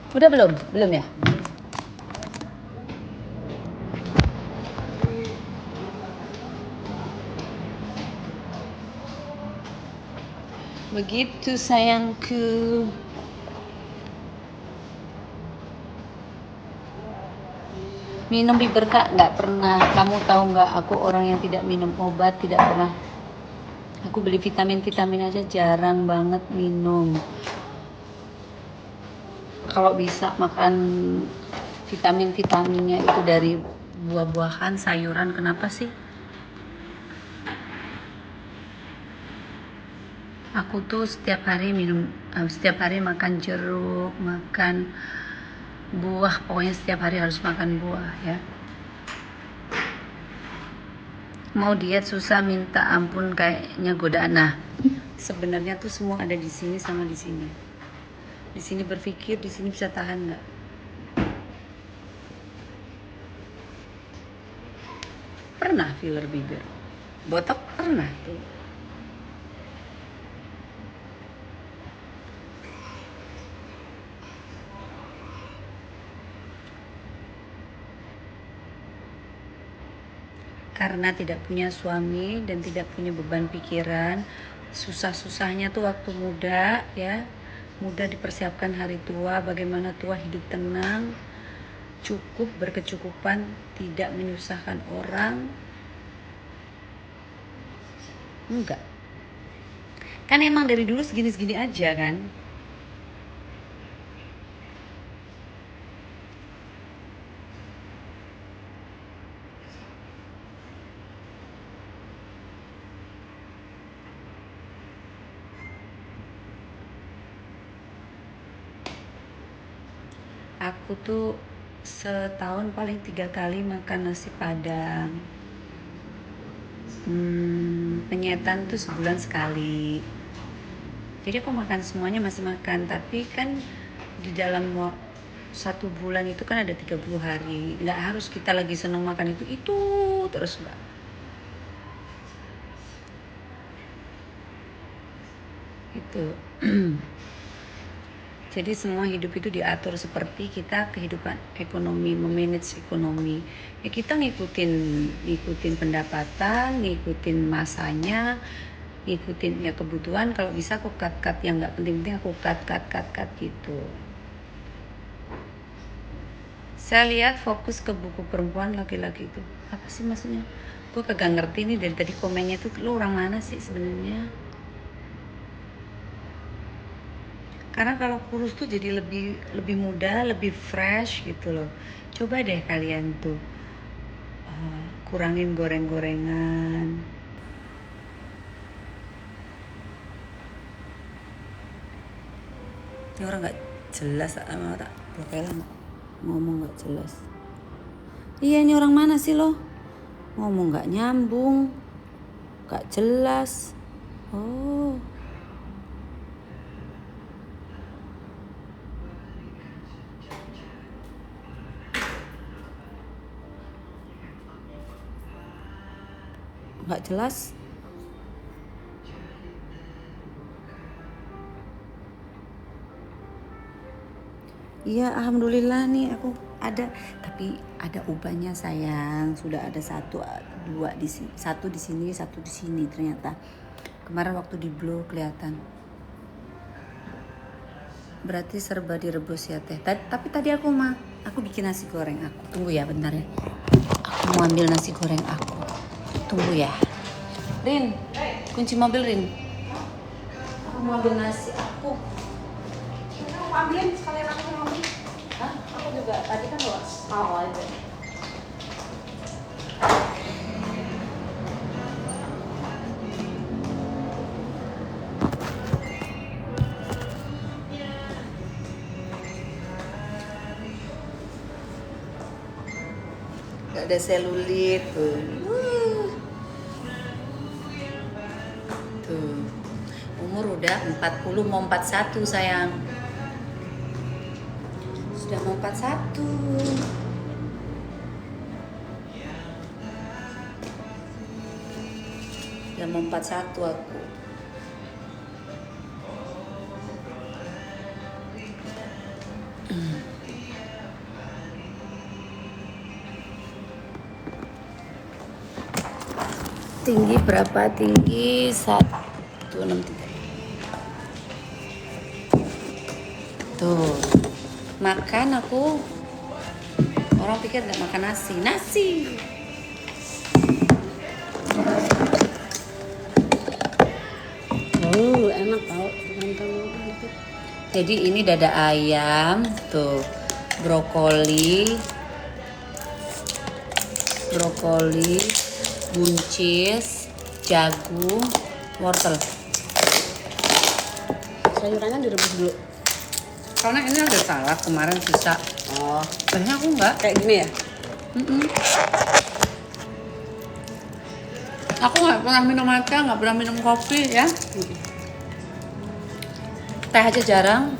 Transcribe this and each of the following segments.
Udah belum? Belum ya? Begitu sayangku. Minum Biber Kak? Nggak pernah. Kamu tahu nggak, aku orang yang tidak minum obat, tidak pernah. Aku beli vitamin aja jarang banget minum. Kalau bisa makan vitaminnya itu dari buah-buahan, sayuran. Kenapa sih? Aku tuh setiap hari makan jeruk, makan buah. Pokoknya setiap hari harus makan buah ya. Mau diet susah minta ampun, kayaknya godaan. Nah, sebenarnya tuh semua ada di sini sama di sini. Di sini berpikir, di sini bisa tahan nggak? Pernah filler bibir, botok pernah tuh. Karena tidak punya suami dan tidak punya beban pikiran, susah-susahnya tuh waktu muda ya, muda dipersiapkan hari tua, bagaimana tua hidup tenang, cukup, berkecukupan, tidak menyusahkan orang. Enggak, kan emang dari dulu segini-segini aja kan. Aku tuh setahun paling 3 kali makan nasi padang. Penyetan tuh sebulan sekali. Jadi aku makan semuanya, masih makan. Tapi kan di dalam 1 bulan itu kan ada 30 hari. Nggak harus kita lagi seneng makan itu terus, Mbak. Itu. Jadi semua hidup itu diatur seperti kita kehidupan ekonomi, memanage ekonomi. Ya kita ngikutin pendapatan, ngikutin masanya, ngikutin ya kebutuhan. Kalau bisa aku cut yang nggak penting-penting, aku cut gitu. Saya lihat fokus ke buku perempuan laki-laki itu. Apa sih maksudnya? Gue kagak ngerti nih, dari tadi komennya tuh lu orang mana sih sebenarnya? Karena kalau kurus tuh jadi lebih muda, lebih fresh gitu loh. Coba deh kalian tuh kurangin goreng-gorengan. Ini orang nggak jelas, sama tak blokela ngomong nggak jelas. Iya, ini orang mana sih lo? Ngomong nggak nyambung, nggak jelas. Oh. Nggak jelas. Iya, alhamdulillah nih aku ada, tapi ada ubahnya sayang. Sudah ada 2 di sini, 1 di sini, 1 di sini ternyata. Kemarin waktu di blow kelihatan. Berarti serba direbus ya teh. Tapi tadi aku bikin nasi goreng aku. Tunggu ya bentar ya. Aku mau ambil nasi goreng aku. Tunggu ya. Rin, kunci mobil Rin. Aku mau ambil nasi aku. Aku ambilin sekalian aku ngomong. Hah? Aku juga tadi kan lo mau aja. Gak ada selulit tuh. Tuh. Umur udah 40 mau 41 sayang. Sudah mau 41. Sudah mau 41 aku. tinggi berapa? Tinggi 163. Tuh, makan aku. Orang pikir nggak makan nasi. Nasi. Oh, enak tau. Jadi ini dada ayam, tuh, brokoli, buncis, jagung, wortel. Sayurannya direbus dulu. Karena ini ada salad kemarin sisa. Oh, Banyak aku nggak. kayak gini ya? Aku nggak pernah minum matcha, nggak pernah minum kopi ya. Teh aja jarang.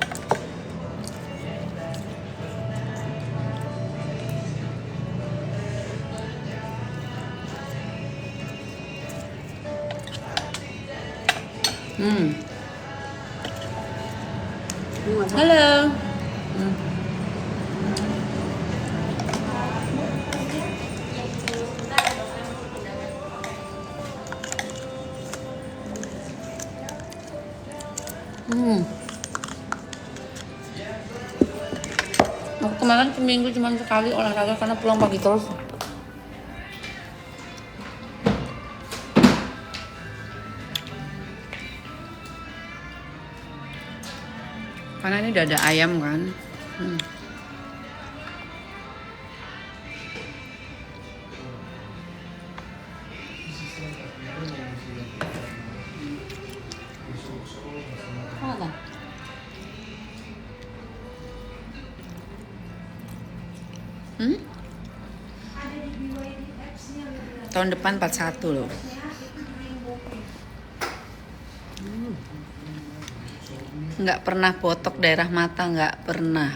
Halo. Aku kemarin seminggu cuma sekali olahraga karena pulang pagi terus. Karena ini dada ayam kan. Mana? Tahun depan 41 loh. Nggak pernah botok daerah mata, nggak pernah.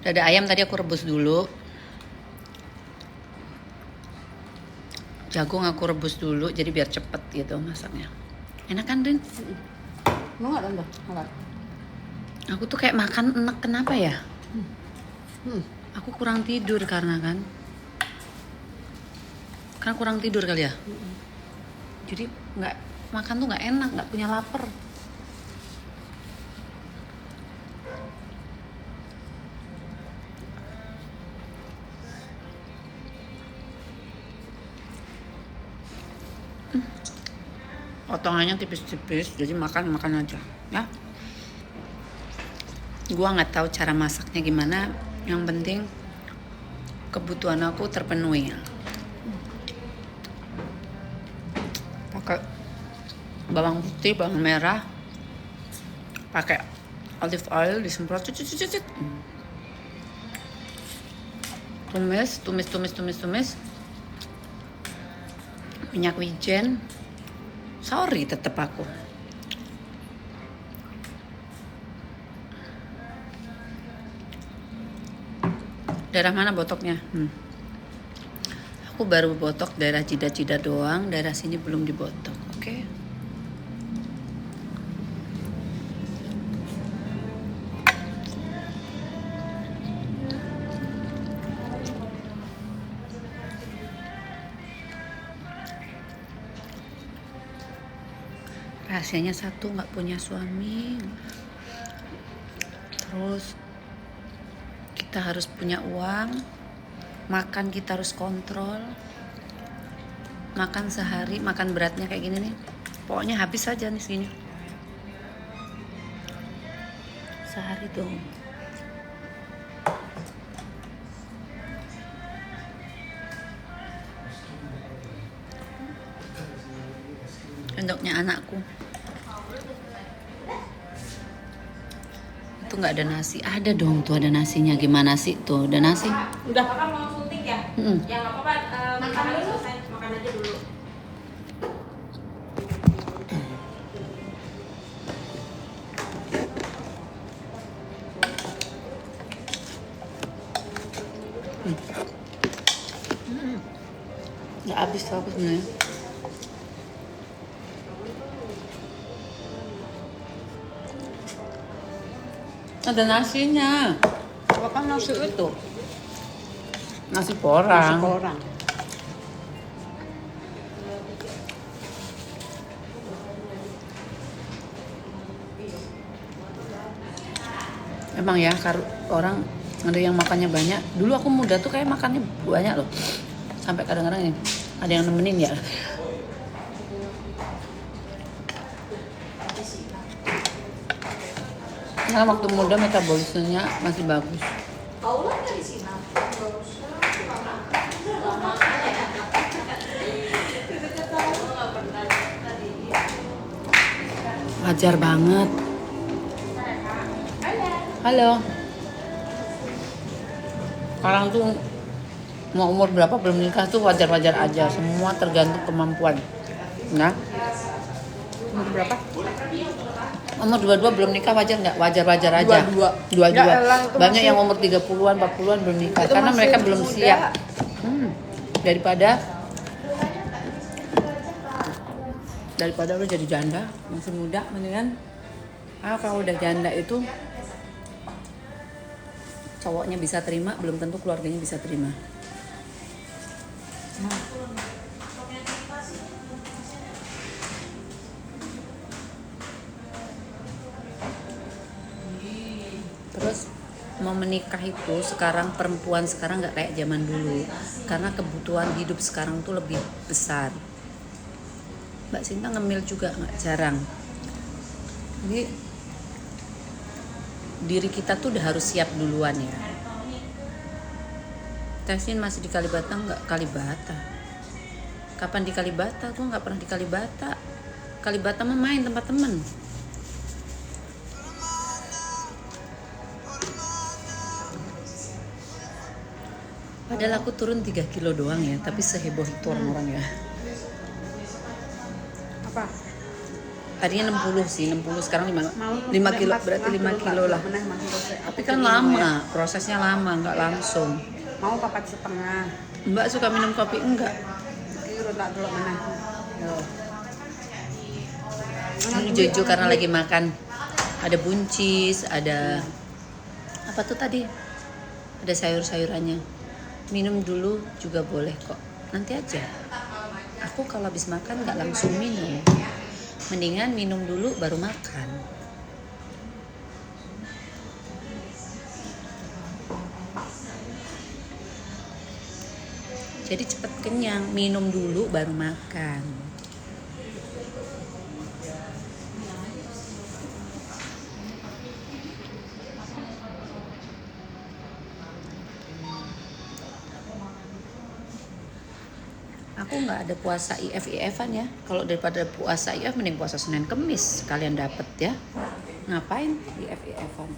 Dada ayam tadi aku rebus dulu. Jagung aku rebus dulu jadi biar cepet gitu masaknya. Enak kan, Rin? Mau nggak tambah? Nggak. Aku tuh kayak makan enak, kenapa ya? Aku kurang tidur karena kurang tidur kali ya. Jadi nggak makan tuh nggak enak, nggak punya lapar. Potongannya tipis-tipis, jadi makan aja, ya. Gua nggak tahu cara masaknya gimana, yang penting kebutuhan aku terpenuhi. Pakai bawang putih, bawang merah, pakai olive oil, disemprot, tumis, minyak wijen. Sorry tetep aku. Daerah mana botoknya? Aku baru botok daerah jidat doang, daerah sini belum dibotok, oke? Rahasianya satu, nggak punya suami. Terus kita harus punya uang. Makan kita harus kontrol. Makan sehari, makan beratnya kayak gini nih. Pokoknya habis aja nih segini. Sehari dong. Endoknya anakku. Itu nggak ada nasi. Ada dong tuh, ada nasinya. Gimana sih tuh, ada nasi? Udah. Kakak mau suntik ya? Ya nggak apa-apa. Makan dulu. Selesai. Makan aja dulu. Nggak habis tuh aku sebenarnya. Ada nasinya. Makan nasi itu. Nasi porang. Nasi porang. Emang ya, orang ada yang makannya banyak. Dulu aku muda tuh kayak makannya banyak loh. Sampai kadang-kadang ini ada yang nemenin ya. Karena waktu muda metabolismenya masih bagus. Wajar banget. Halo. Sekarang tuh mau umur berapa belum nikah tuh wajar-wajar aja. Semua tergantung kemampuan. Nah, Umur berapa? umur 22 belum nikah wajar nggak? Wajar-wajar aja. 22. Ya elah, itu Banyak masih- yang umur 30-an, 40-an belum nikah Itu karena masih mereka belum muda. siap. Daripada lu jadi janda masih muda, mendingan kalau udah janda itu cowoknya bisa terima, belum tentu keluarganya bisa terima. Terus mau menikah itu sekarang perempuan sekarang nggak kayak zaman dulu karena kebutuhan hidup sekarang tuh lebih besar. Mbak Sinta ngemil juga nggak jarang. Jadi diri kita tuh udah harus siap duluan ya. Tesin masih di Kalibata nggak? Kalibata. Kapan di Kalibata? Gue nggak pernah di Kalibata. Kalibata mah main tempat temen. Padahal aku turun 3 kilo doang ya, tapi seheboh itu orang-orang ya. Apa? Tadinya 60 sih, 60 sekarang 5 Mau 5 kilo, berarti 5 kilo lah. Tapi kan lama, prosesnya lama, nggak langsung. Mau papat setengah. Mbak suka minum kopi enggak? Ini tak dulu mana? Ini Jojo karena lagi makan. Ada buncis, ada apa tuh tadi? Ada sayur-sayurannya. Minum dulu juga boleh kok. Nanti aja. Aku kalau habis makan nggak langsung minum. Mendingan minum dulu baru makan. Jadi cepet kenyang, minum dulu baru makan. Aku nggak ada puasa IF-IF-an ya. Kalau daripada puasa IF mending puasa Senin Kemis kalian dapet ya. Ngapain IF-IF-an?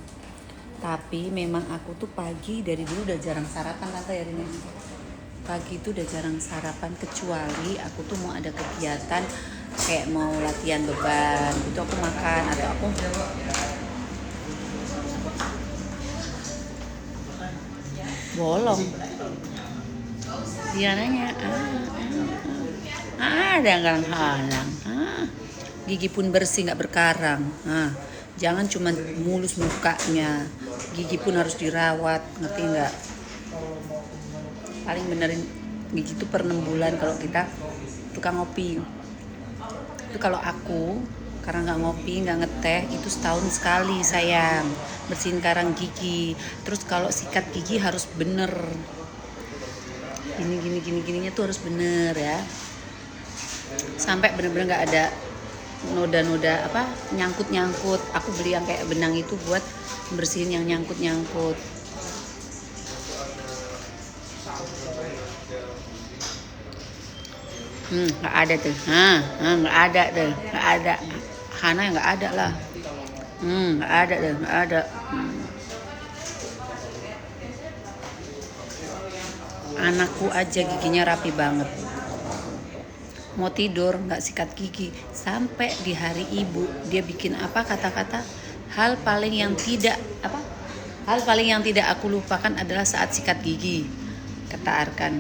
Tapi memang aku tuh pagi dari dulu udah jarang sarapan tante ya Rini. Pagi itu udah jarang sarapan kecuali aku tuh mau ada kegiatan kayak mau latihan beban itu aku makan atau aku bolong. Dia nanya, ada nggak halang? Gigi pun bersih nggak berkarang. Jangan cuma mulus mukanya, gigi pun harus dirawat, ngerti nggak? Paling benerin gigi itu per 6 bulan kalau kita tukang ngopi. Itu kalau aku karena nggak ngopi nggak ngeteh itu setahun sekali sayang bersihin karang gigi. Terus kalau sikat gigi harus bener. Gininya tuh harus bener ya. Sampai bener-bener nggak ada noda-noda apa nyangkut-nyangkut. Aku beli yang kayak benang itu buat bersihin yang nyangkut-nyangkut. Nggak ada tuh. Nggak ada tuh. Nggak ada. Hana nggak ada lah. Nggak ada tuh. Nggak ada. Anakku aja giginya rapi banget. Mau tidur nggak sikat gigi. Sampai di hari ibu dia bikin apa kata-kata hal paling yang tidak aku lupakan adalah saat sikat gigi. Kata Arkan.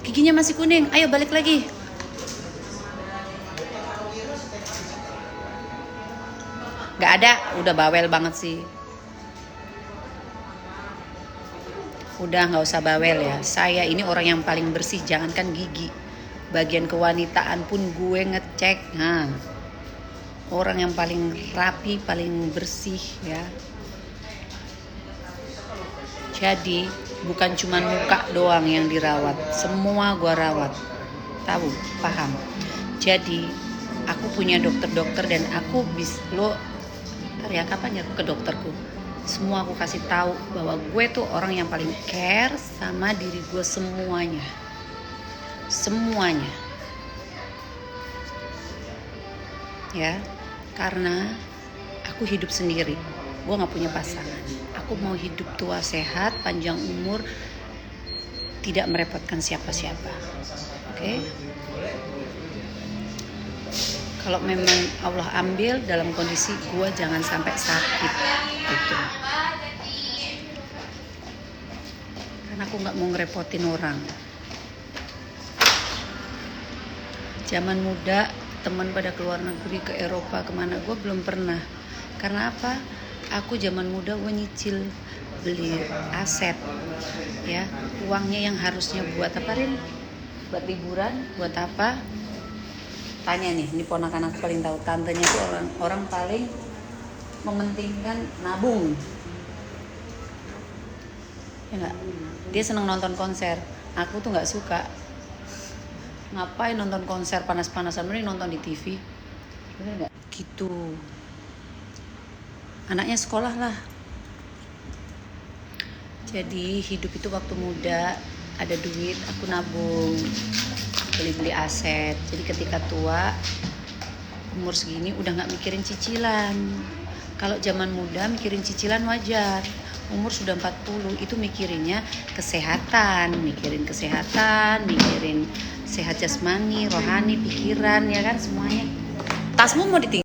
Giginya masih kuning, ayo balik lagi. Gak ada, udah bawel banget sih. Udah gak usah bawel ya. Saya ini orang yang paling bersih, jangankan gigi. Bagian kewanitaan pun gue ngecek. Orang yang paling rapi, paling bersih ya. Jadi bukan cuma muka doang yang dirawat, semua gua rawat. Tahu, paham. Jadi aku punya dokter-dokter dan aku ya kapan ya aku ke dokterku. Semua aku kasih tahu bahwa gue tuh orang yang paling care sama diri gue semuanya. Semuanya. Ya, karena aku hidup sendiri. Gue gak punya pasangan. Aku mau hidup tua sehat, panjang umur, tidak merepotkan siapa-siapa. Oke? Kalau memang Allah ambil dalam kondisi gue jangan sampai sakit gitu. Karena aku gak mau ngerepotin orang. Zaman muda teman pada keluar negeri, ke Eropa, kemana, gue belum pernah. Karena apa? Aku zaman muda gue nyicil beli aset, ya, uangnya yang harusnya buat apa, Rin? Buat liburan, buat apa? Tanya nih, ini ponakan aku paling tahu. Tantenya tuh orang paling mementingkan nabung, ya nggak? Dia seneng nonton konser, aku tuh nggak suka. Ngapain nonton konser panas-panasan, mending nonton di TV, bener nggak? Gitu. Anaknya sekolah lah. Jadi hidup itu waktu muda ada duit, aku nabung, beli aset. Jadi ketika tua, umur segini udah nggak mikirin cicilan. Kalau zaman muda mikirin cicilan wajar. Umur sudah 40 itu mikirin kesehatan, mikirin sehat jasmani, rohani, pikiran, ya kan, semuanya. Tasmu mau ditinggal?